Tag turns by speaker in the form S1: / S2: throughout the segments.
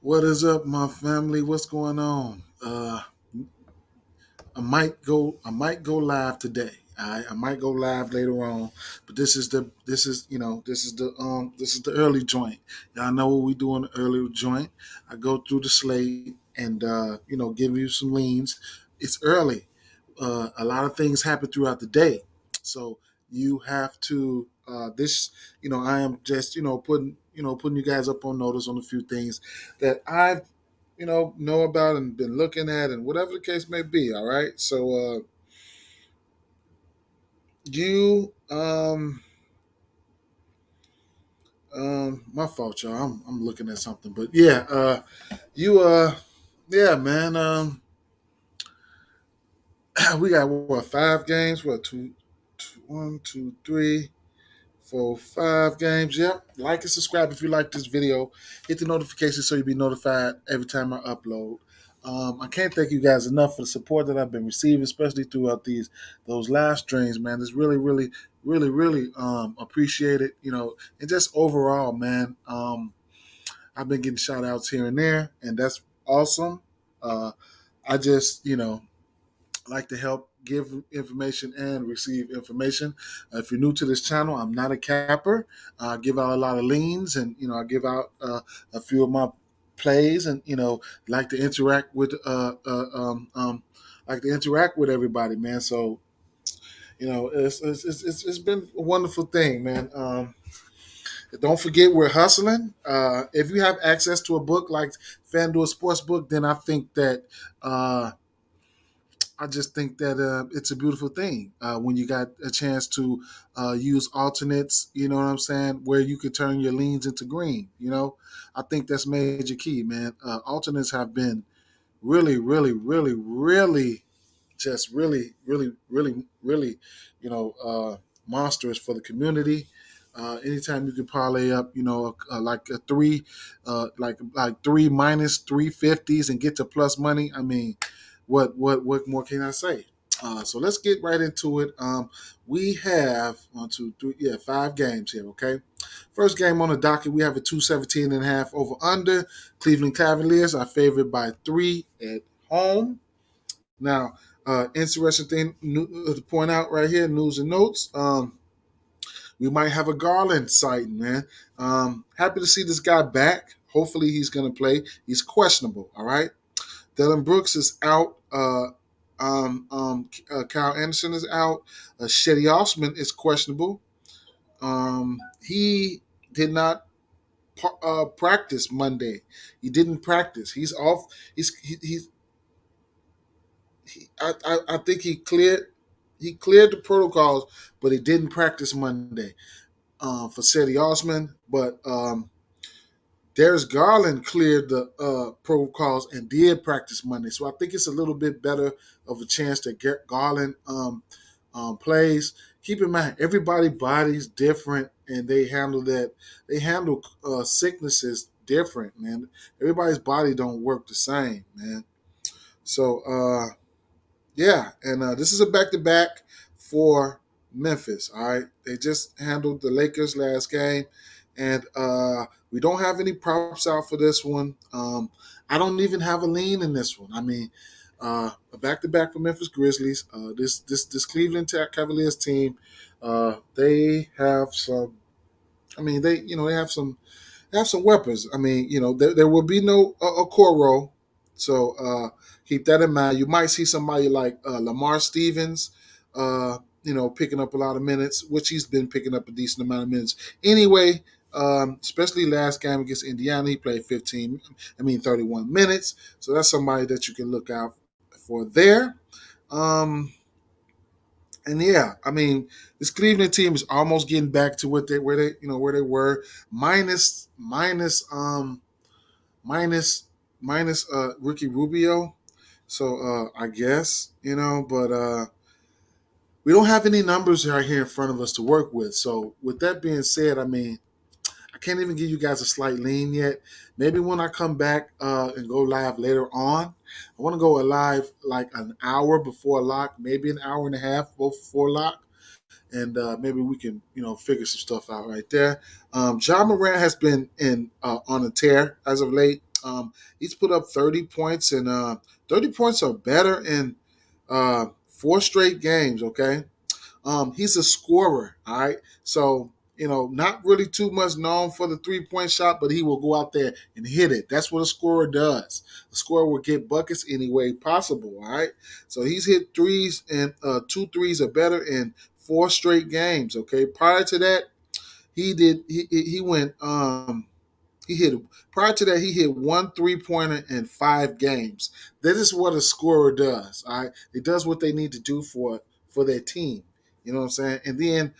S1: What is up, my family? What's going on? I might go live today. I might go live later on, but this is the early joint. Y'all know what we do in the early joint. I go through the slate and give you some leans. It's early. A lot of things happen throughout the day, so you have to this. I am just putting you guys up on notice on a few things that I've know about and been looking at and whatever the case may be. All right. So you my fault, y'all. I'm looking at something. But yeah, you yeah, man. We got what, 5 games? What, one, two, three, 4, 5 games. Yep. Like and subscribe if you like this video. Hit the notification so you'll be notified every time I upload. I can't thank you guys enough for the support that I've been receiving, especially throughout those live streams, man. It's really, really, really, really appreciated, and just overall, man. I've been getting shout outs here and there, and that's awesome. Uh, I just, like to help give information and receive information. If you're new to this channel, I'm not a capper. I give out a lot of leans, and I give out a few of my plays, and like to interact with everybody, man. So it's been a wonderful thing, man. Don't forget, we're hustling. If you have access to a book like Fanduel Sportsbook, then uh, I just think that it's a beautiful thing when you got a chance to use alternates. You know what I'm saying? Where you could turn your leans into green. I think that's major key, man. Alternates have been really, really, really, really, just really, really, really, really, monstrous for the community. Anytime you can parlay up, like a three, like three minus 350s and get to plus money. I mean, what more can I say? So let's get right into it. We have 1, 2, 3, 5 games here. Okay, first game on the docket, we have a 217.5 over under. Cleveland Cavaliers are favored by 3 at home. Now, interesting thing to point out right here, news and notes. We might have a Garland sighting, man. Happy to see this guy back. Hopefully he's going to play. He's questionable, all right? Dylan Brooks is out. Kyle Anderson is out. Shetty Osman is questionable. He did not practice Monday. He didn't practice. He's off. I think he cleared the protocols, but he didn't practice Monday for Shetty Osman. But Darius Garland cleared the protocols and did practice Monday. So I think it's a little bit better of a chance that Garland plays. Keep in mind, everybody's body's different, and they handle that. They handle sicknesses different, man. Everybody's body don't work the same, man. So yeah, and this is a back-to-back for Memphis. All right, they just handled the Lakers last game, and we don't have any props out for this one. I don't even have a lean in this one. I mean, a back-to-back for Memphis Grizzlies. This Cleveland Cavaliers team, they have some. I mean, they have some weapons. I mean, there will be no Okoro, so keep that in mind. You might see somebody like Lamar Stevens, picking up a lot of minutes, which he's been picking up a decent amount of minutes anyway. Especially last game against Indiana, he played 31 minutes. So that's somebody that you can look out for there. And yeah, I mean, this Cleveland team is almost getting back to where they were, minus Ricky Rubio. So I guess but we don't have any numbers right here in front of us to work with. So with that being said, I mean, I can't even give you guys a slight lean yet. Maybe when I come back and go live later on, I want to go live like an hour before lock, maybe an hour and a half before lock, and maybe we can figure some stuff out right there. John Moran has been on a tear as of late. He's put up 30 points, and 30 points or better in 4 straight games. Okay, he's a scorer. All right, so not really too much known for the 3-point shot, but he will go out there and hit it. That's what a scorer does. A scorer will get buckets any way possible. All right, so he's hit threes and 2 threes or better in 4 straight games. Okay, prior to that, he went he hit prior to that he hit 1 3-pointer in 5 games. That is what a scorer does. All right, it does what they need to do for their team. You know what I'm saying? And then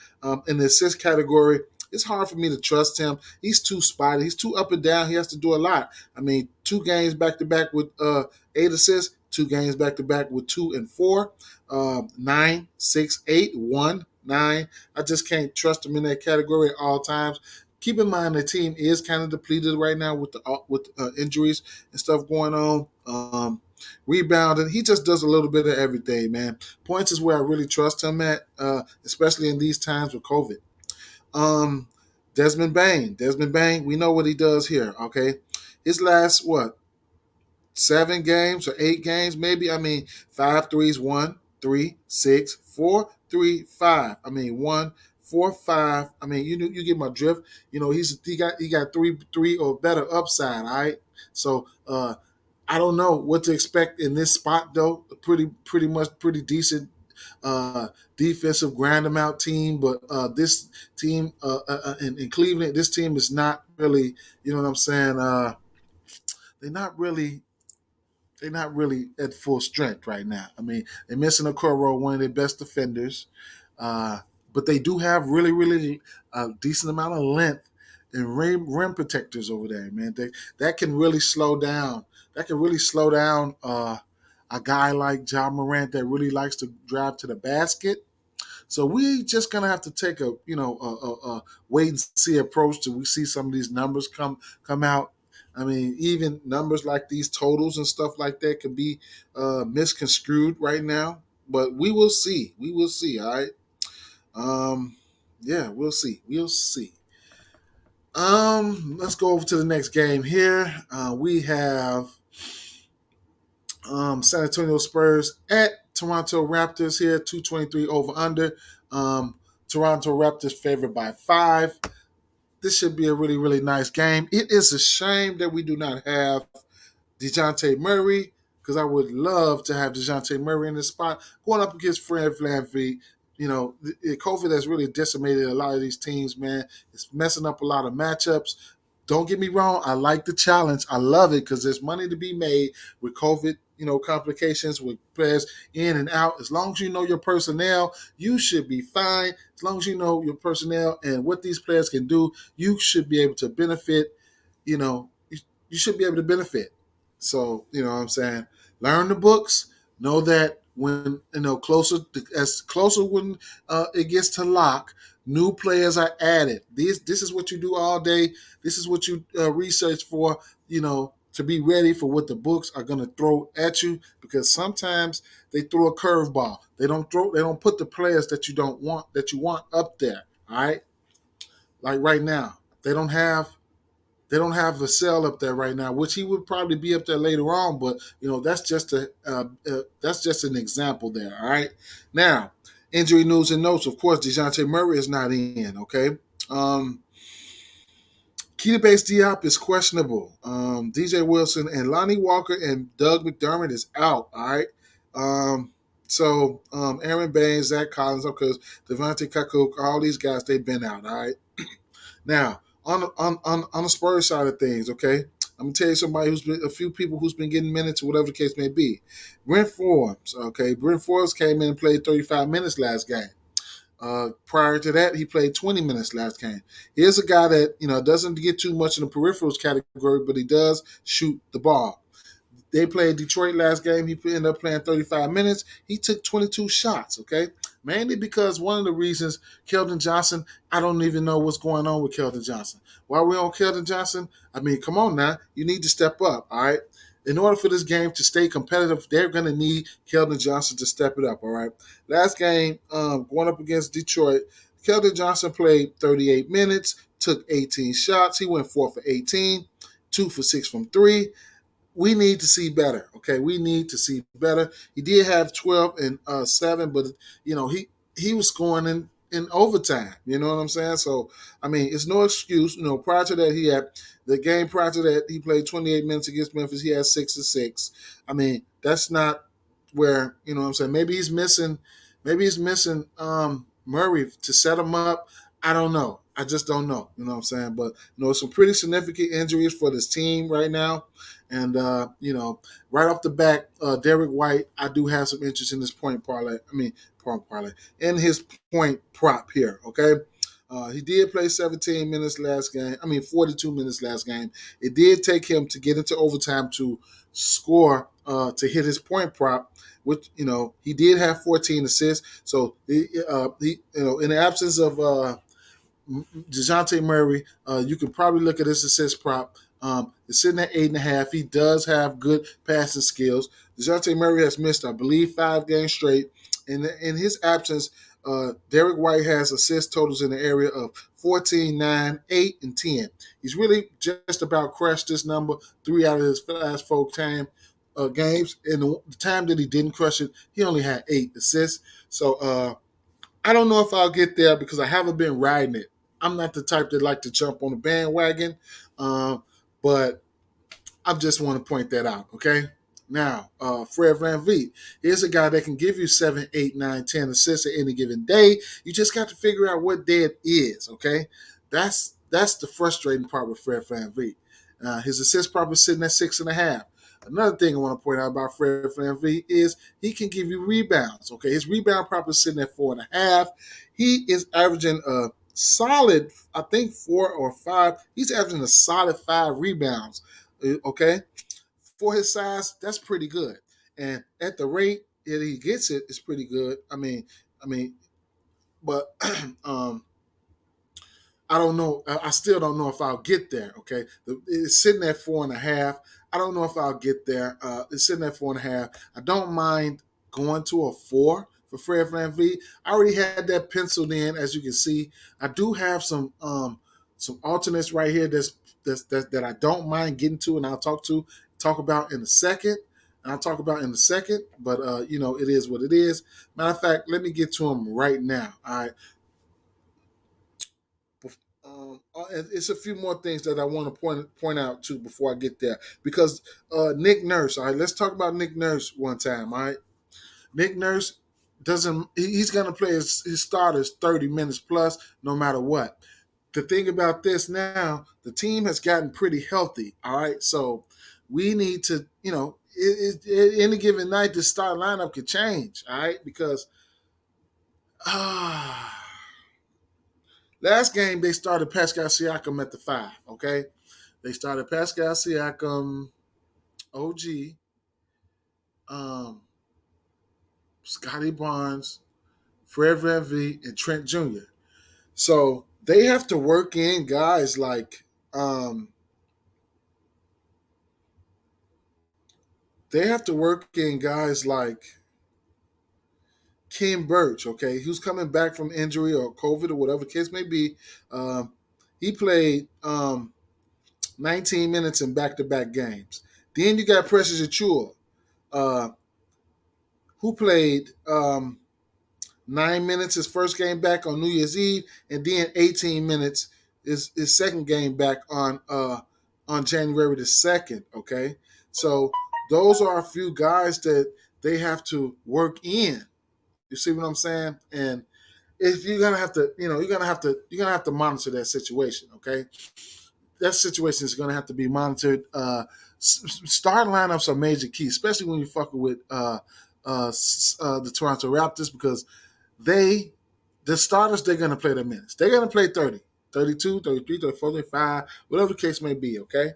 S1: in the assist category, it's hard for me to trust him. He's too spotty. He's too up and down. He has to do a lot. I mean, 2 games back to back with 8 assists. 2 games back to back with 2 and 4. 9, 6, 8, 1, 9. I just can't trust him in that category at all times. Keep in mind the team is kind of depleted right now with the injuries and stuff going on. Rebounding, he just does a little bit of everything, man. Points is where I really trust him at, especially in these times with COVID. Desmond Bane, we know what he does here. Okay, his last 7 games or 8 games, maybe. I mean, 5 threes, 1, 3, 6, 4, 3, 5. I mean, 1, 4, 5. I mean, you get my drift. He got three or better upside. All right, so I don't know what to expect in this spot though. Pretty decent defensive grind them out team, but this team in Cleveland, this team is not really. You know what I'm saying? They're not really at full strength right now. I mean, they're missing Okoro, one of their best defenders, but they do have really decent amount of length and rim protectors over there, man. That can really slow down. That can really slow down a guy like Moran that really likes to drive to the basket. So we just gonna have to take a wait and see approach till we see some of these numbers come out. I mean, even numbers like these totals and stuff like that can be misconstrued right now. But we will see. We will see. All right. Yeah, we'll see. We'll see. Let's go over to the next game here. We have San Antonio Spurs at Toronto Raptors here, 223 over under. Toronto Raptors favored by 5. This should be a really nice game. It is a shame that we do not have DeJounte Murray, because I would love to have DeJounte Murray in this spot going up against Fred VanVleet. COVID has really decimated a lot of these teams, man. It's messing up a lot of matchups. Don't get me wrong. I like the challenge. I love it because there's money to be made with COVID, complications with players in and out. As long as you know your personnel, you should be fine. As long as you know your personnel and what these players can do, you should be able to benefit. You should be able to benefit. So, what I'm saying? Learn the books. Know that when, closer when it gets to lock, new players are added. This is what you do all day. This is what you research for, to be ready for what the books are going to throw at you, because sometimes they throw a curveball. They don't put the players that you want up there. All right. Like right now, they don't have Vassell up there right now, which he would probably be up there later on. But that's just an example there. All right. Now, injury news and notes. Of course, DeJounte Murray is not in. Okay. Keita Bates-Diop is questionable. DJ Wilson and Lonnie Walker and Doug McDermott is out. All right. Aaron Baines, Zach Collins, because Devante Kakuk, all these guys, they've been out. All right. Now, on the Spurs side of things, okay, I'm gonna tell you a few people who's been getting minutes or whatever the case may be. Brent Forbes, okay, Brent Forbes came in and played 35 minutes last game. Prior to that, he played 20 minutes last game. Here's a guy that doesn't get too much in the peripherals category, but he does shoot the ball. They played Detroit last game. He ended up playing 35 minutes. He took 22 shots, okay? Mainly because one of the reasons, Keldon Johnson, I don't even know what's going on with Keldon Johnson. While we're on Keldon Johnson, I mean, come on now. You need to step up, all right? In order for this game to stay competitive, they're going to need Keldon Johnson to step it up, all right? Last game, going up against Detroit, Keldon Johnson played 38 minutes, took 18 shots. He went 4 for 18. 2 for 6 from three. We need to see better. Okay, we need to see better. He did have 12 and 7, but he was scoring in overtime. You know what I'm saying? So I mean, it's no excuse. Prior to that, he had the game prior to that he played 28 minutes against Memphis. He had 6 and 6. I mean, that's not where what I'm saying. Maybe he's missing. Maybe he's missing Murray to set him up. I don't know. I just don't know. You know what I'm saying? But some pretty significant injuries for this team right now. And, right off the bat, Derek White, I do have some interest in this point parlay. Point parlay. In his point prop here, okay? He did play 17 minutes last game. 42 minutes last game. It did take him to get into overtime to score, to hit his point prop, which, he did have 14 assists. So, in the absence of DeJounte Murray, you can probably look at his assist prop. It's sitting at 8.5. He does have good passing skills. DeJounte Murray has missed, I believe, 5 games straight. In his absence, Derek White has assist totals in the area of 14, 9, 8, and 10. He's really just about crushed this number 3 out of his last 4 games. And the time that he didn't crush it, he only had 8 assists. So I don't know if I'll get there because I haven't been riding it. I'm not the type that like to jump on the bandwagon, but I just want to point that out, okay? Now, Fred VanVleet, here's a guy that can give you 7, 8, 9, 10 assists at any given day. You just got to figure out what day it is, okay? That's the frustrating part with Fred VanVleet. His assist prop is sitting at 6.5. Another thing I want to point out about Fred VanVleet is he can give you rebounds, okay? His rebound prop is sitting at 4.5. He is averaging a solid, I think 4 or 5. He's averaging a solid 5 rebounds, okay? For his size, that's pretty good. And at the rate that he gets it, it's pretty good. But I don't know. I still don't know if I'll get there. Okay, it's sitting at 4.5. I don't know if I'll get there. It's sitting at 4.5. I don't mind going to a 4 for Fred VanVleet. I already had that penciled in, as you can see. I do have some alternates right here that I don't mind getting to, and I'll talk about in a second. But it is what it is. Matter of fact, let me get to them right now. All right. It's a few more things that I want to point out to before I get there, because Nick Nurse. All right, let's talk about Nick Nurse one time. All right, Nick Nurse he's going to play his starters 30 minutes plus no matter what. The thing about this now, the team has gotten pretty healthy. All right, so we need to, any given night the start lineup could change. All right, because last game, they started Pascal Siakam at the 5, okay? They started Pascal Siakam, OG, Scottie Barnes, Fred VanVleet, and Trent Jr. So they have to work in guys like Kim Birch, okay, who's coming back from injury or COVID or whatever the case may be. He played 19 minutes in back-to-back games. Then you got Precious Achiuwa, who played 9 minutes his first game back on New Year's Eve, and then 18 minutes his second game back on January the 2nd, okay? So those are a few guys that they have to work in. You see what I'm saying? And if you're gonna have to, you're gonna have to monitor that situation, okay? That situation is going to have to be monitored. Starting lineups are major key, especially when you're fucking with the Toronto Raptors, because the starters, they're going to play their minutes. They're going to play 30, 32, 33, 34, 35, whatever the case may be, okay?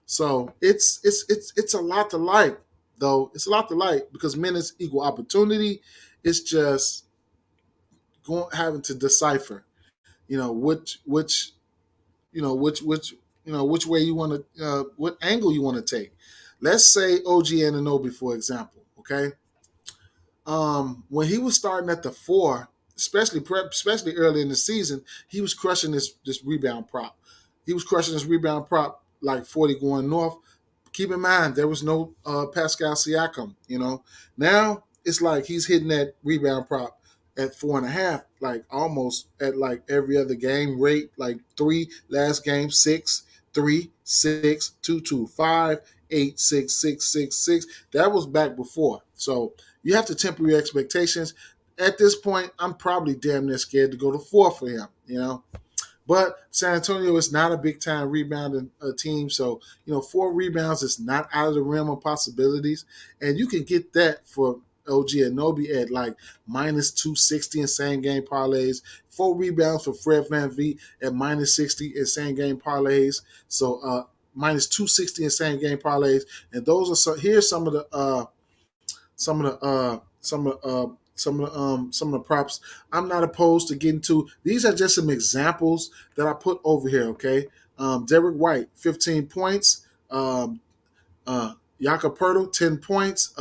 S1: So it's a lot to like, though. It's a lot to like because minutes equal opportunity. It's just having to decipher, which way you want to, what angle you want to take. Let's say OG Anunoby, for example, okay? When he was starting at the 4, especially early in the season, he was crushing this rebound prop. He was crushing this rebound prop like 40 going north. Keep in mind there was no Pascal Siakam. Now it's like he's hitting that rebound prop at 4.5, like almost at like every other game rate, like three last game, 6, 3, 6, 2, 2, 5, 8, 6, 6, 6, 6. That was back before. So you have to temper your expectations. At this point, I'm probably damn near scared to go to 4 for him. But San Antonio is not a big time rebounding team, so 4 rebounds is not out of the realm of possibilities, and you can get that for OG Anunoby at like minus 260 in same game parlays. 4 rebounds for Fred VanVleet at minus 60 in same game parlays. So minus 260 in same game parlays, and those are here's some of the some of the some of the props I'm not opposed to getting to. These are just some examples that I put over here. Okay, Derek White, 15 points. Uh, Jakob Poeltl, 10 points.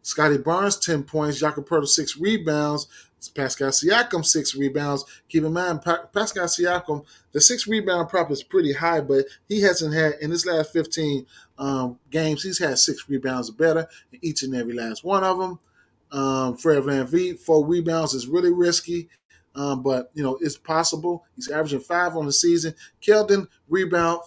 S1: Scottie Barnes, 10 points. Jakob Poeltl, 6 rebounds. Pascal Siakam, 6 rebounds. Keep in mind, Pascal Siakam, the 6 rebound prop is pretty high, but he hasn't had, in his last 15 games, he's had 6 rebounds or better in each and every last one of them. Fred VanVleet, 4 rebounds is really risky. But it's possible. He's averaging 5 on the season. Keldon,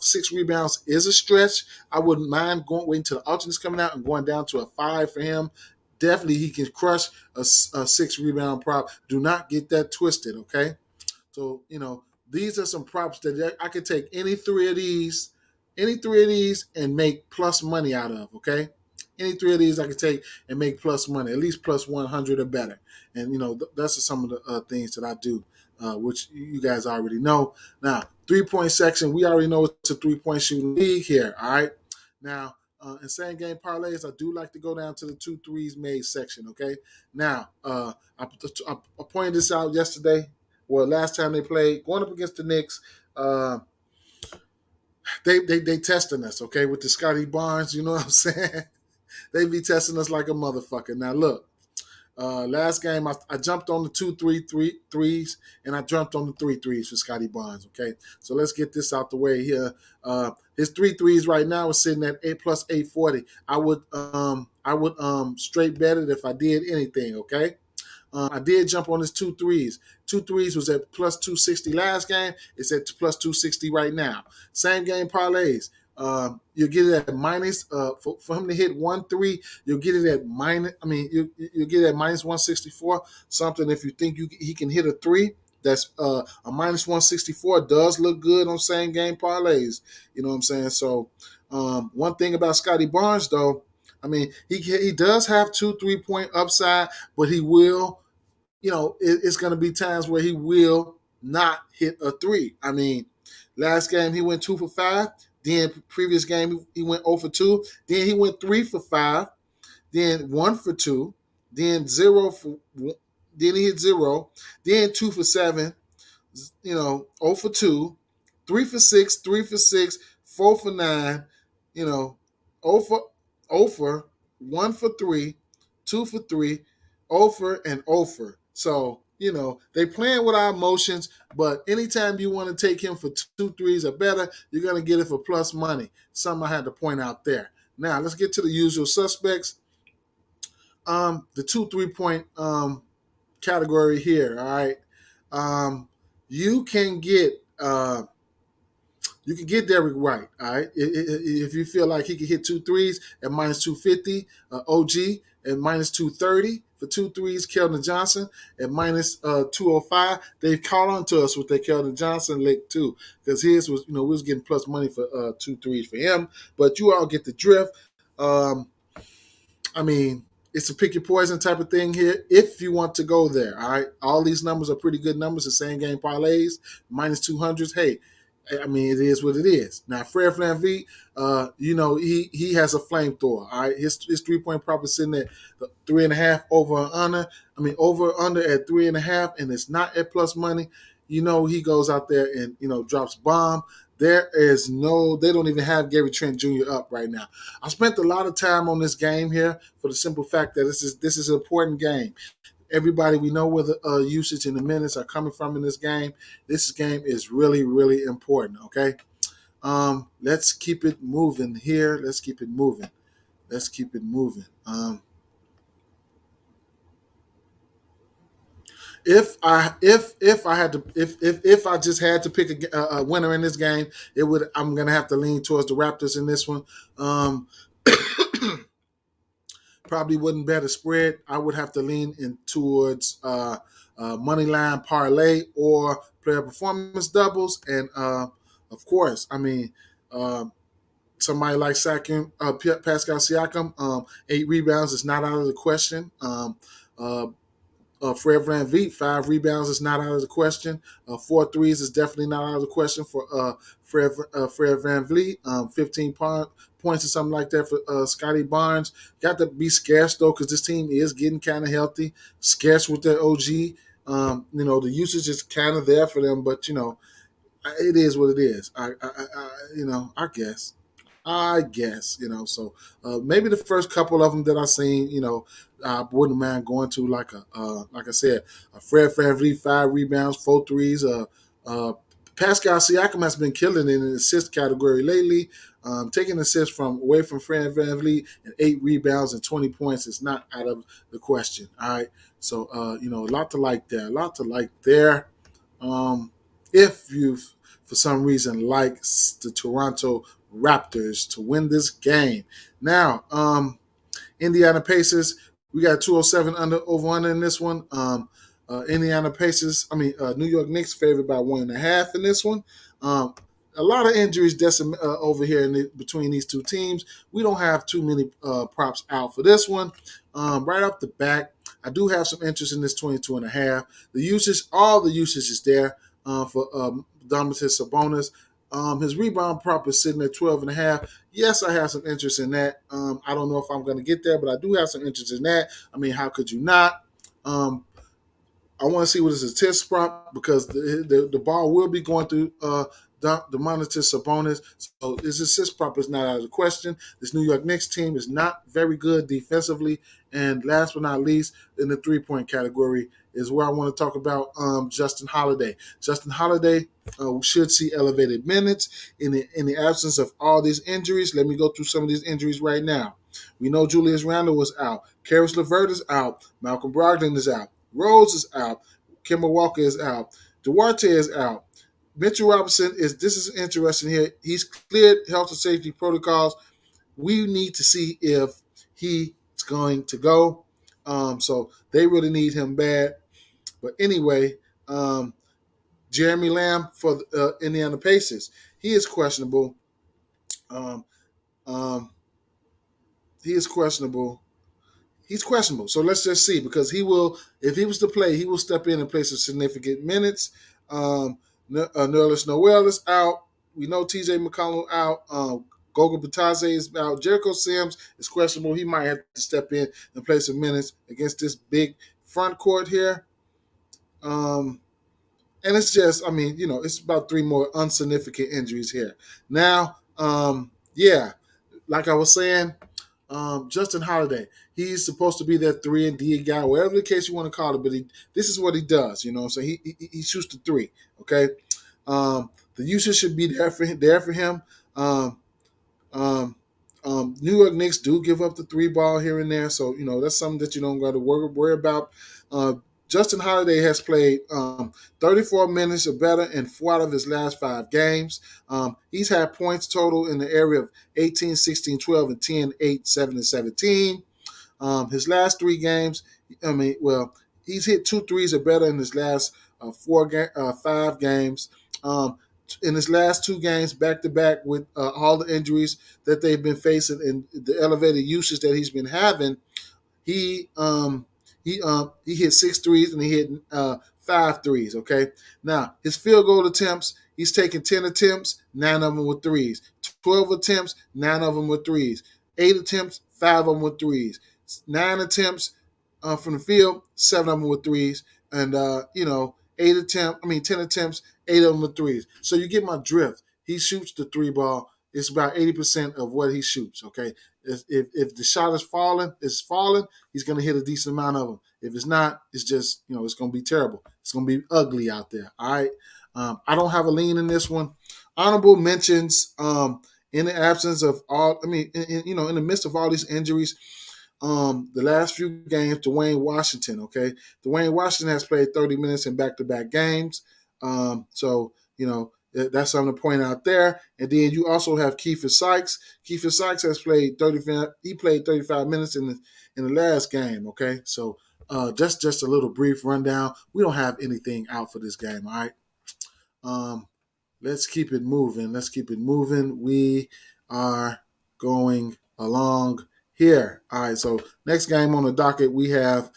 S1: 6 rebounds is a stretch. I wouldn't mind waiting till the alternates coming out and going down to a 5 for him. Definitely, he can crush a 6 rebound prop. Do not get that twisted, okay? So these are some props that I could take any three of these, and make plus money out of, okay? Any three of these I could take and make plus money, at least plus 100 or better. And that's some of the things that I do, which you guys already know. Now, 3-point section, we already know it's a 3-point shooting league here. All right. Now, in same game parlays, I do like to go down to the 2 threes made section. Okay. Now, I pointed this out yesterday. Well, last time they played, going up against the Knicks. They testing us, okay, with the Scottie Barnes. You know what I'm saying? They be testing us like a motherfucker. Now look, last game I jumped on the 2-3-3s, and I jumped on the 3 threes for Scottie Barnes. Okay, so let's get this out the way here. His 3 threes right now is sitting at plus 840. I would straight bet it if I did anything. Okay. I did jump on his 2 threes. 2 threes was at plus 260 last game. It's at plus 260 right now. Same game parlays. You'll get it at minus for him to hit 1 3. You'll get it at minus. I mean, you'll get it at minus 164. Something if you think he can hit a 3. That's a minus 164 does look good on same game parlays. You know what I'm saying? So one thing about Scottie Barnes though. I mean, he does have 2 3-point upside, but he will, it's going to be times where he will not hit a 3. I mean, last game he went 2 for 5. Then previous game he went 0 for 2. Then he went 3 for 5. Then 1 for 2. Then 0 for. Then he hit 0. Then 2 for 7. 0 for 2. 3 for 6. 3 for 6. 4 for 9. 0 for 1 for 3, 2 for 3, 0 for and 0 for. So, they playing with our emotions, but anytime you want to take him for 2 threes or better, you're going to get it for plus money. Something I had to point out there. Now, let's get to the usual suspects. The 2 3-point category here, all right? You can get Derek White, all right? If you feel like he can hit 2 threes at minus 250, OG at minus 230 for 2 threes, Keldon Johnson at minus 205. They caught on to us with their Keldon Johnson lick too, because his was, we was getting plus money for 2 threes for him. But you all get the drift. I mean, it's a pick your poison type of thing here if you want to go there, all right? All these numbers are pretty good numbers. The same game parlays, minus 200s. Hey, I mean, it is what it is. Now, Fred VanVleet, he has a flamethrower. All right, his 3-point prop is sitting at 3.5 over and under. I mean, over under at 3.5, and it's not at plus money. He goes out there and drops bomb. They don't even have Gary Trent Jr. up right now. I spent a lot of time on this game here for the simple fact that this is an important game. Everybody, we know where the usage and the minutes are coming from in this game. This game is really, really important, okay? Let's keep it moving here. Let's keep it moving. Let's keep it moving. If I had to if I just had to pick a winner in this game, it would I'm gonna have to lean towards the Raptors in this one. Um, Probably wouldn't bet a spread. I would have to lean in towards money line parlay or player performance doubles, and of course, I mean. Somebody like Pascal Siakam, 8 rebounds is not out of the question. Uh, Fred VanVleet, 5 rebounds is not out of the question. 4 threes is definitely not out of the question for Fred VanVleet. 15 points or something like that for Scottie Barnes. Got to be scarce, though, because this team is getting kind of healthy. Scarce with their OG. The usage is kind of there for them, but, it is what it is. I guess. So maybe the first couple of them that I seen, I wouldn't mind going to like I said, a Fred VanVleet, 5 rebounds, 4 threes. Pascal Siakam has been killing in the assist category lately. Taking assists from away from Fred VanVleet and 8 rebounds and 20 points is not out of the question. All right, so a lot to like there. A lot to like there. If you've for some reason likes the Toronto Raptors to win this game. Now, Indiana Pacers, we got 207 over under in this one. Indiana Pacers, New York Knicks favored by 1.5 in this one. A lot of injuries over here between these two teams. We don't have too many props out for this one. Right off the bat, I do have some interest in this 22.5. All the usage is there for Domantas Sabonis. His rebound prop is sitting at 12.5. Yes, I have some interest in that. I don't know if I'm going to get there, but I do have some interest in that. How could you not? I want to see what his assist prop because the ball will be going through the monitor Sabonis. So his assist prop is not out of the question. This New York Knicks team is not very good defensively. And last but not least, in the 3-point category is where I want to talk about Justin Holiday. Justin Holiday should see elevated minutes in the absence of all these injuries. Let me go through some of these injuries right now. We know Julius Randle was out. Karis LeVert is out. Malcolm Brogdon is out. Rose is out. Kemba Walker is out. Duarte is out. Mitchell Robinson this is interesting here. He's cleared health and safety protocols. We need to see if he's going to go. So they really need him bad. But anyway, Jeremy Lamb for the Indiana Pacers. He is questionable. Um, um, he is questionable. He's questionable. So let's just see because if he was to play, he will step in and play some significant minutes. Nerlens Noel is out. We know TJ McConnell out. Goga Batadze is out. Jericho Sims is questionable. He might have to step in and play some minutes against this big front court here. And it's just, it's about 3 more unsignificant injuries here. Now, like I was saying, Justin Holiday, he's supposed to be that 3-and-D guy, whatever the case you want to call it, but this is what he does, so he shoots the 3, okay? The usage should be there for him. New York Knicks do give up the 3 ball here and there, so, that's something that you don't got to worry about. Justin Holiday has played 34 minutes or better in 4 out of his last 5 games. He's had points total in the area of 18, 16, 12, and 10, 8, 7, and 17. His last 3 games, he's hit 2 threes or better in his last 5 games. In his last 2 games, back-to-back with all the injuries that they've been facing and the elevated usage that he's been having, he hit 6 threes and he hit 5 threes. Okay, now his field goal attempts, he's taken 10 attempts, 9 of them were threes. 12 attempts, 9 of them were threes. 8 attempts, 5 of them were threes. 9 attempts from the field, 7 of them were threes, and 10 attempts, 8 of them were threes. So you get my drift. He shoots the 3 ball. It's about 80% of what he shoots. Okay, if the shot is falling, he's going to hit a decent amount of them. If it's not, it's just it's going to be terrible. It's going to be ugly out there. All right. I don't have a lean in this one. honorable mentions. In the absence of all, I mean, in the midst of all these injuries, the last few games, Dwayne Washington. Okay, Dwayne Washington has played 30 minutes in back-to-back games. So that's something to point out there. And then you also have Kiefer Sykes. Kiefer Sykes has played 35. He played 35 minutes in the last game. Okay, so just a little brief rundown. We don't have anything out for this game. All right. Um, let's keep it moving. Let's keep it moving. We are going along here. All right. So next game on the docket, we have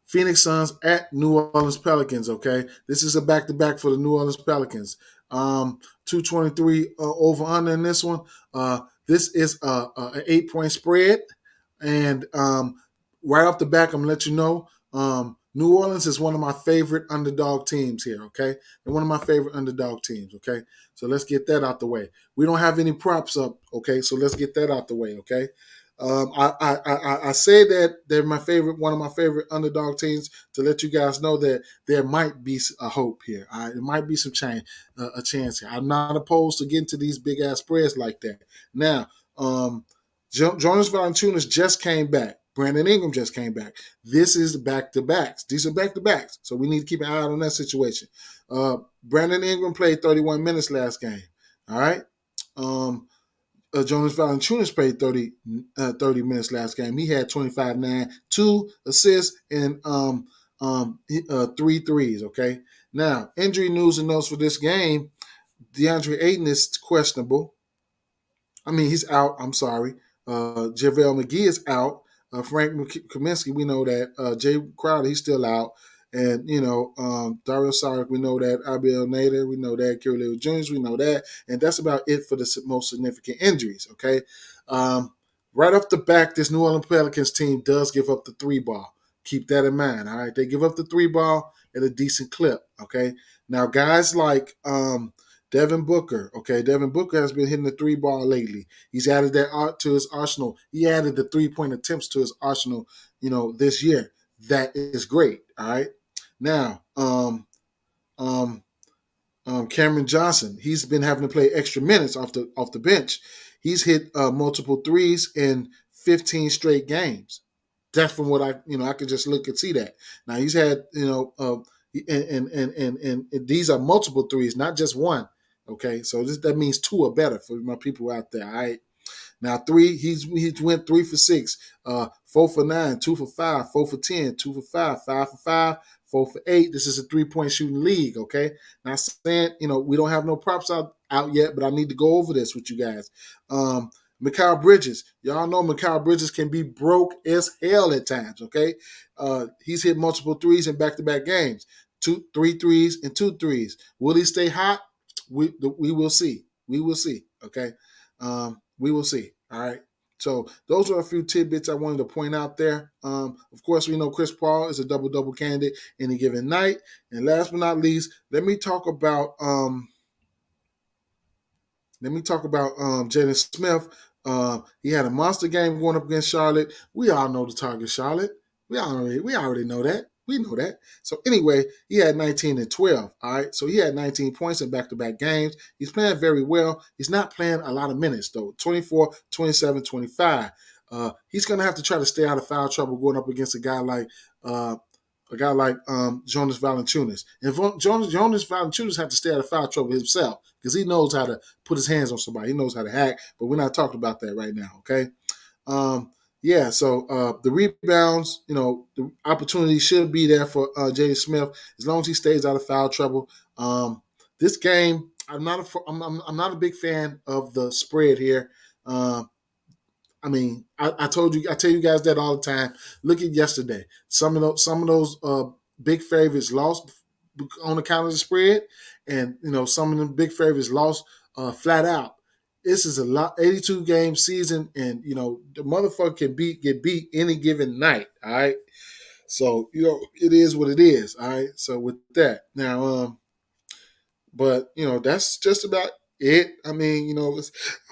S1: Phoenix Suns at New Orleans Pelicans. Okay, this is a back-to-back for the New Orleans Pelicans. 223 over under in this one. This is an 8-point spread, and right off the back, I'm gonna let you know. New Orleans is one of my favorite underdog teams here. Okay, they're one of my favorite underdog teams. Okay, so let's get that out the way. We don't have any props up. Okay, so let's get that out the way. Okay. I say that they're one of my favorite underdog teams to let you guys know that there might be a hope here. All right, there might be some a chance here. I'm not opposed to getting to these big ass spreads like that. Now, Jonas Valanciunas just came back. Brandon Ingram just came back. This is back to backs. These are back to backs, so we need to keep an eye out on that situation. Brandon Ingram played 31 minutes last game. All right. Jonas Valanciunas played 30 minutes last game. He had 25-9, 2 assists, and 3 threes, okay? Now, injury news and notes for this game. DeAndre Ayton is questionable. I mean, he's out. I'm sorry. JaVale McGee is out. Frank Kaminsky, we know that. Jay Crowder, he's still out. And, Dario Saric, we know that. Abel Nader, we know that. Kerry Lewis Jr., we know that. And that's about it for the most significant injuries, okay? Right off the back, this New Orleans Pelicans team does give up the 3-ball. Keep that in mind, all right? They give up the 3-ball at a decent clip, okay? Now, guys like Devin Booker, okay? Devin Booker has been hitting the 3-ball lately. He's added that to his arsenal. He added the 3-point attempts to his arsenal, this year. That is great, all right? Now, Cameron Johnson, he's been having to play extra minutes off the bench. He's hit multiple threes in 15 straight games. That's from what I could just look and see that. Now he's had, and these are multiple threes, not just one. Okay, so that means 2 or better for my people out there. All right. Now 3, he went 3 for 6, 4 for 9, 2 for 5, 4 for 10, 2 for 5, 5 for 5, 4 for 8. This is a 3-point shooting league. Okay. Now saying we don't have no props out yet, but I need to go over this with you guys. Mikhail Bridges, y'all know Mikhail Bridges can be broke as hell at times. Okay, he's hit multiple threes in back-to-back games, 3 threes and 2 threes. Will he stay hot? We will see. We will see. Okay. We will see. All right. So those are a few tidbits I wanted to point out there. Of course, we know Chris Paul is a double-double candidate any given night. And last but not least, let me talk about Janice Smith. He had a monster game going up against Charlotte. We all know the target Charlotte. We already know that. We know that. So anyway, he had 19 and 12. All right. So he had 19 points in back-to-back games. He's playing very well. He's not playing a lot of minutes, though. 24, 27, 25. He's going to have to try to stay out of foul trouble going up against a guy like Jonas Valanciunas. And Jonas Valanciunas had to stay out of foul trouble himself because he knows how to put his hands on somebody. He knows how to hack, but we're not talking about that right now, okay? So the rebounds, the opportunity should be there for J.D. Smith as long as he stays out of foul trouble. This game, I'm not a big fan of the spread here. I tell you guys that all the time. Look at yesterday. Some of those big favorites lost on account of the spread, and some of them big favorites lost flat out. This is a 82 game season, and the motherfucker can get beat any given night. All right, so it is what it is. All right, so with that now, but that's just about it. I mean,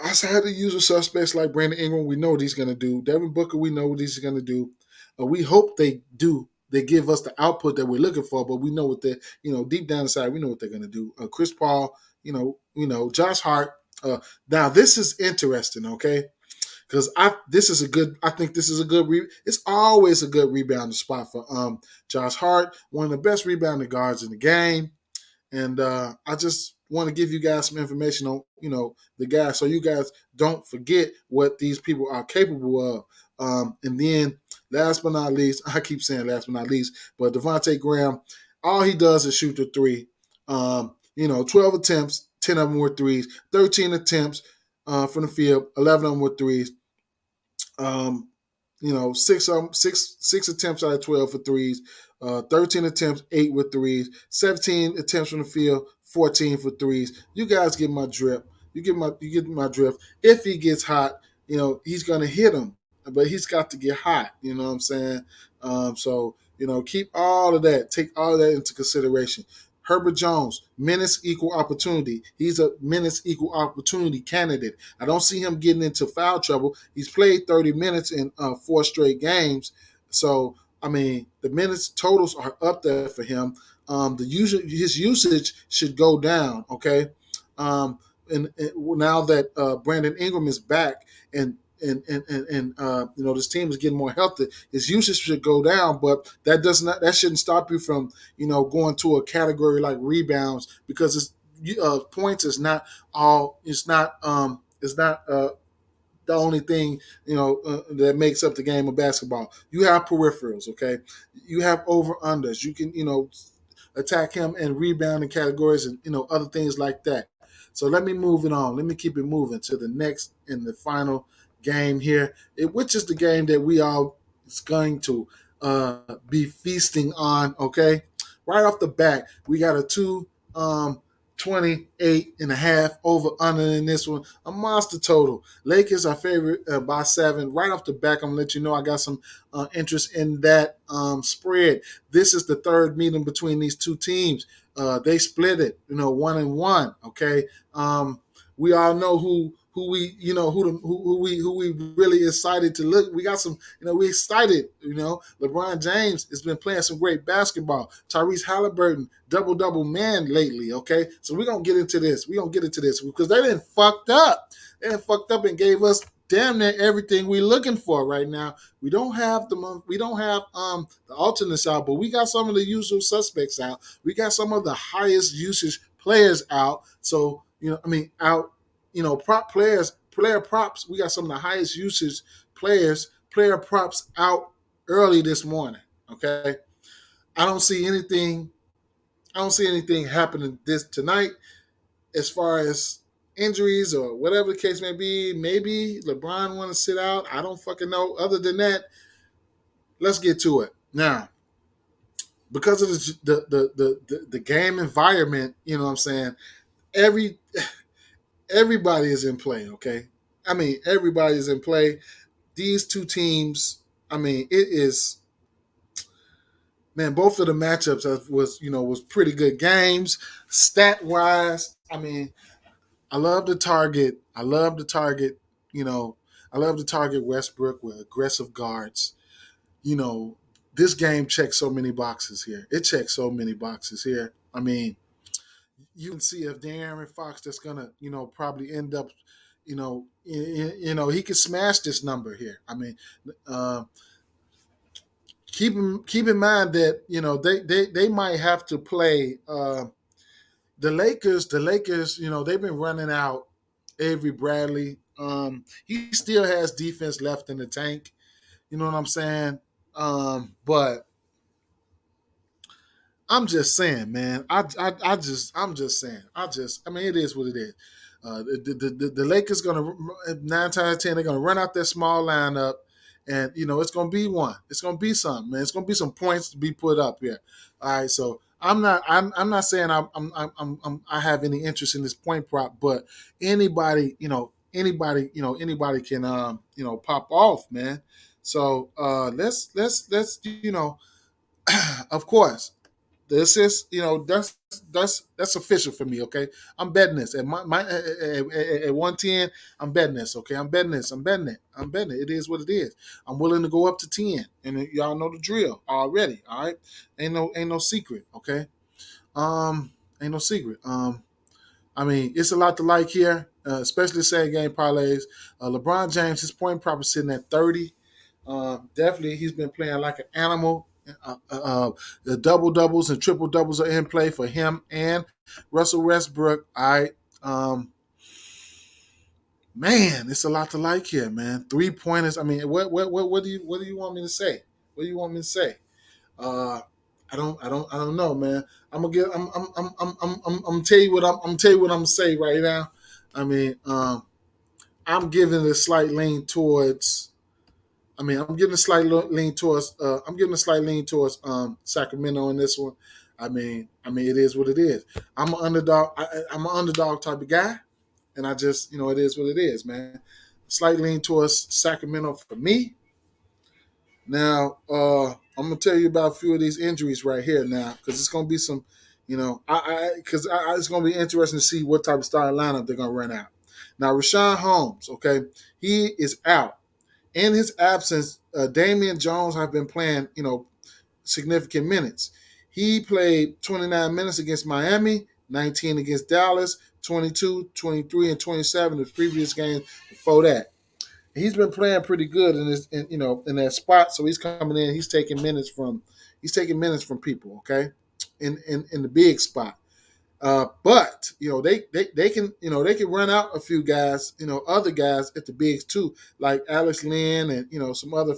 S1: outside the usual suspects like Brandon Ingram, we know what he's going to do. Devin Booker, we know what he's going to do. We hope they do they give us the output that we're looking for, but we know what they deep down inside we know what they're going to do. Chris Paul, Josh Hart. Now this is interesting, okay? Because I think this is a good. It's always a good rebounding spot for Josh Hart, one of the best rebounding guards in the game. And I just want to give you guys some information on, the guys, so you guys don't forget what these people are capable of. And then, last but not least, I keep saying last but not least, but Devante Graham, all he does is shoot the three. 12 attempts, 10 of them were threes. 13 attempts from the field, 11 of them were threes. Six attempts out of 12 for threes, 13 attempts, 8 with threes, 17 attempts from the field, 14 for threes. You guys get my drift. You get my drift. If he gets hot, he's gonna hit him, but he's got to get hot. You know what I'm saying? So keep all of that. Take all of that into consideration. Herbert Jones, minutes equal opportunity. He's a minutes equal opportunity candidate. I don't see him getting into foul trouble. He's played 30 minutes in 4 straight games. So, the minutes totals are up there for him. His usage should go down, okay? And now that Brandon Ingram is back and this team is getting more healthy, his usage should go down, but that shouldn't stop you from going to a category like rebounds, because points is not all. It's not the only thing that makes up the game of basketball. You have peripherals, okay? You have over unders. You can attack him in rebounding categories and other things like that. So let me move it on. Let me keep it moving to the next and the final game here, which is the game that we all is going to be feasting on. Okay, right off the bat, we got a 28.5 over under in this one, a monster total. Lakers are favorite by 7. Right off the back, I'm gonna let you know I got some interest in that spread. This is the third meeting between these two teams. They split it, 1-1. Okay, we all know who we really excited to look. We got some, we excited. LeBron James has been playing some great basketball. Tyrese Halliburton, double man lately. Okay, so we're gonna get into this. Because they didn't fucked up. They didn't fucked up and gave us damn near everything we're looking for right now. We don't have the alternates out, but we got some of the usual suspects out. We got some of the highest usage players out. So out. Prop players, player props. We got some of the highest usage player props out early this morning. Okay, I don't see anything happening this tonight as far as injuries or whatever the case may be. Maybe LeBron want to sit out. I don't fucking know. Other than that, let's get to it now. Because of the game environment, you know what I'm saying? Everybody is in play, okay? Everybody is in play. These two teams, it is, man, both of the matchups was pretty good games. Stat wise, I love the target. I love the target Westbrook with aggressive guards. This game checks so many boxes here. It checks so many boxes here. You can see if De'Aaron Fox that's gonna, probably end up, he could smash this number here. Keep in mind that they might have to play the Lakers. The Lakers, they've been running out Avery Bradley. He still has defense left in the tank. You know what I'm saying? But I'm just saying, man. I'm just saying. It is what it is. The Lakers gonna 9 times out of 10 they're gonna run out their small lineup, and it's gonna be one. It's gonna be something, man. It's gonna be some points to be put up here. All right, so I'm not saying I have any interest in this point prop, but anybody can pop off, man. So let's of course. the assist, that's official for me. Okay, I'm betting this at my at 110. I'm betting this. Okay, I'm betting this. I'm betting it. I'm betting it. It is what it is. I'm willing to go up to 10, and y'all know the drill already. All right, ain't no secret. Okay, um, ain't no secret. I mean, it's a lot to like here, especially same game parlays. LeBron James, his point prop is sitting at 30. Definitely, he's been playing like an animal. The double doubles and triple doubles are in play for him and Russell Westbrook. Um, man, it's a lot to like here, man. 3 pointers. I mean, what do you want me to say? What do you want me to say? Uh, I don't know, man. I'm tell you what I'm tell you what I'm say right now. I mean, I'm giving a slight lean towards. I mean, I'm giving a slight lean towards. I'm giving a slight lean towards Sacramento in this one. I mean, it is what it is. I'm an underdog. I'm an underdog type of guy, and I just, it is what it is, man. Slight lean towards Sacramento for me. Now, I'm gonna tell you about a few of these injuries right here now, because it's gonna be some, it's gonna be interesting to see what type of starting lineup they're gonna run out. Now, Rashaan Holmes, okay, he is out. In his absence, Damian Jones have been playing, significant minutes. He played 29 minutes against Miami, 19 against Dallas, 22, 23, and 27 the previous games before that. He's been playing pretty good in that spot. So he's coming in. He's taking minutes from people. Okay, in the big spot. But they can run out a few guys, other guys at the bigs too, like Alex Lynn and some other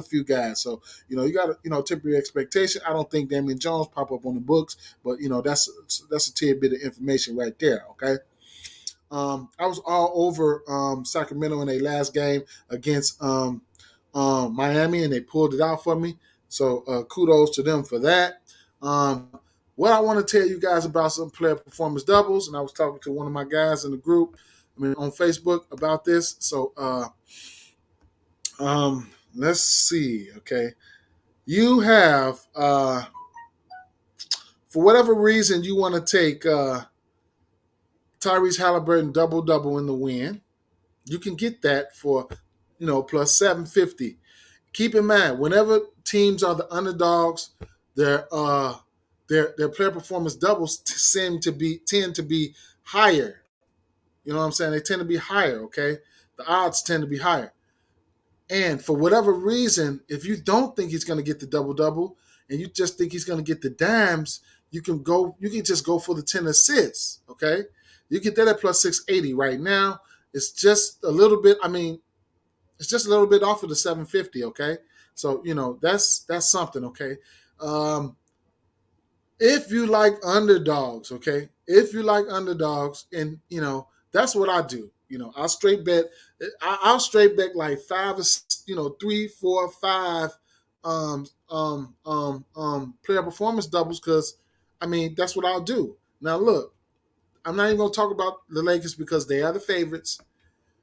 S1: few guys. So you got to temper your expectation. I don't think Damian Jones pop up on the books, but that's a tidbit of information right there. Okay. I was all over Sacramento in their last game against Miami, and they pulled it out for me. So kudos to them for that. What I want to tell you guys about some player performance doubles, and I was talking to one of my guys in the group, on Facebook about this. So let's see. Okay, you have for whatever reason you want to take Tyrese Halliburton double in the win. You can get that for, plus 750. Keep in mind, whenever teams are the underdogs, their player performance doubles tend to be higher. You know what I'm saying? They tend to be higher. Okay, the odds tend to be higher. And for whatever reason, if you don't think he's going to get the double, and you just think he's going to get the dimes, you can just go for the 10 assists. Okay, you get that at plus 680 right now. It's just a little bit. It's just a little bit off of the 750. Okay, so that's something. Okay, if you like underdogs, okay, and that's what I do. I'll straight bet. I'll straight bet like five, 3, 4, 5 player performance doubles, because that's what I'll do. Now look, I'm not even gonna talk about the Lakers because they are the favorites.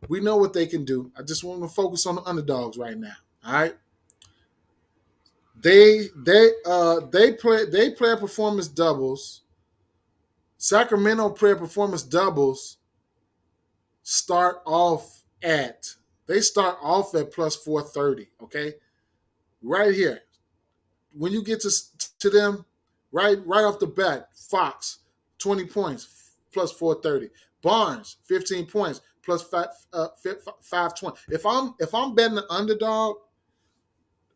S1: We know what they can do. I just want to focus on the underdogs right now. All right. They play performance doubles. Sacramento player performance doubles start off at plus 430. Okay, right here. When you get to them, right off the bat, Fox 20 points plus 430. Barnes 15 points plus 520. If I'm betting the underdog,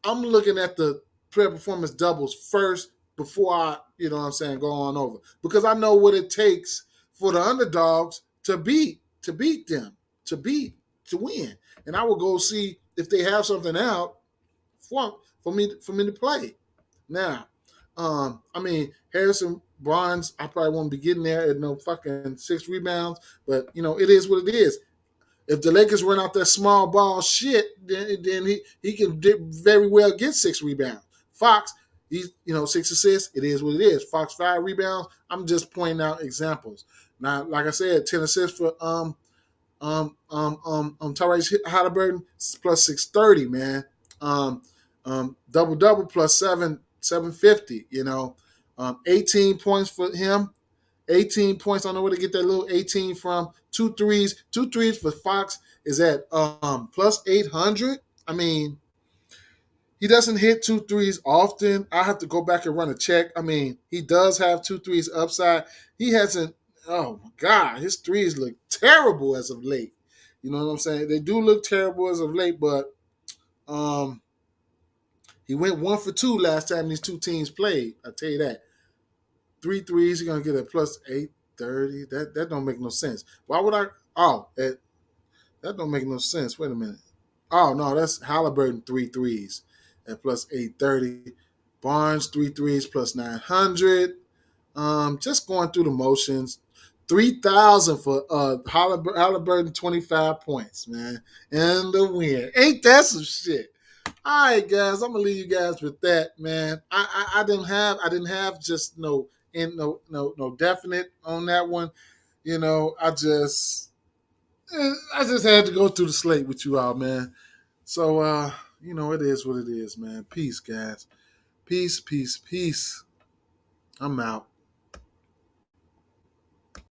S1: I'm looking at the player performance doubles first before I, go on over, because I know what it takes for the underdogs to win, and I will go see if they have something out for me to play. Now, Harrison Barnes, I probably won't be getting there at no fucking 6 rebounds, but it is what it is. If the Lakers run out that small ball shit, then he can very well get 6 rebounds. Fox, he's 6 assists. It is what it is. Fox 5 rebounds. I'm just pointing out examples. Now, like I said, 10 assists for Tyrese Halliburton plus 630, man. Double plus 7 750. 18 points for him. 18 points. I don't know where to get that little 18 from. Two threes for Fox is at plus 800. I mean, he doesn't hit two threes often. I have to go back and run a check. I mean, he does have two threes upside. He hasn't. Oh my God, his threes look terrible as of late. You know what I'm saying? They do look terrible as of late, but he went 1 for 2 last time these two teams played. I tell you that. 3 threes, you're gonna get a plus 830. That don't make no sense. Why would I? Oh, that don't make no sense. Wait a minute. Oh no, that's Halliburton 3 threes at plus 830. Barnes 3 threes plus 900. Just going through the motions. 3,000 for Halliburton 25 points, man, and the win. Ain't that some shit? All right, guys, I'm gonna leave you guys with that, man. I didn't have just no definite on that one. I just had to go through the slate with you all, man. So it is what it is, man. Peace, guys. Peace, peace, peace. I'm out.